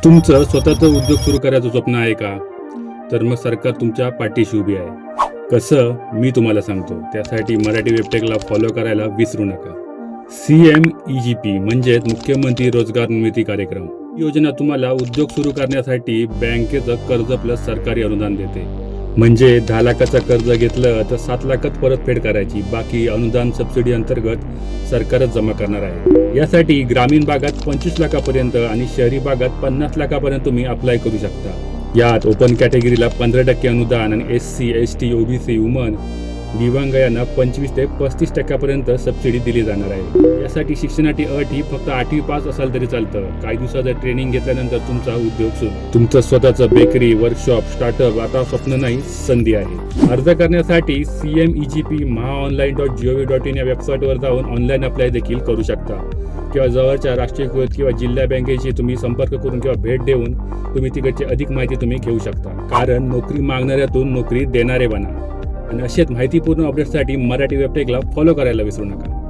तुमचं स्वतःचं उद्योग सुरू करायचं स्वप्न आहे का? तर मग सरकार तुमच्या पाठीशी उभी आहे. कसं? मी तुम्हाला सांगतो. त्यासाठी मराठी वेबटेकला फॉलो करायला विसरू नका. CMEGP म्हणजेच मुख्यमंत्री रोजगार निर्मिती कार्यक्रम. ही योजना तुम्हाला उद्योग सुरू करण्यासाठी बँकेचं कर्ज प्लस सरकारी अनुदान देते. म्हणजे 10 लाखाचं कर्ज घेतलं तर 7 लाखात परतफेड करायची. बाकी अनुदान सबसिडी अंतर्गत सरकारच जमा करणार आहे. यासाठी ग्रामीण भागात 25 लाखापर्यंत आणि शहरी भागात 50 लाखापर्यंत तुम्ही अप्लाय करू शकता. यात ओपन कॅटेगरीला 15% अनुदान आणि SC, ST, OBC, वुमन, दिव्यांग यांना 25 ते 35% सबसिडी दिली जाणार आहे. यासाठी शिक्षणाची अट ही फक्त 8वी पास असाल तरी चालतं. काही दिवसाचं ट्रेनिंग घेतल्यानंतर तुमचा उद्योग सुरू. तुमचं स्वतःचं बेकरी, वर्कशॉप, स्टार्टअप आता स्वप्न नाही, संधी आहे. अर्ज करण्यासाठी CMEGP mahaonline.gov.in या वेबसाईटवर जाऊन ऑनलाईन अप्लाय देखील करू शकता किंवा जवळच्या राष्ट्रीयकृत किंवा जिल्हा बँकेशी तुम्ही संपर्क करून किंवा भेट देऊन तुम्ही तिकडची अधिक माहिती तुम्ही घेऊ शकता. कारण नोकरी मागणाऱ्यातून नोकरी देणारे बना. आणि असेच माहितीपूर्ण अपडेट्ससाठी मराठी वेबटेकला फॉलो करायला विसरू नका.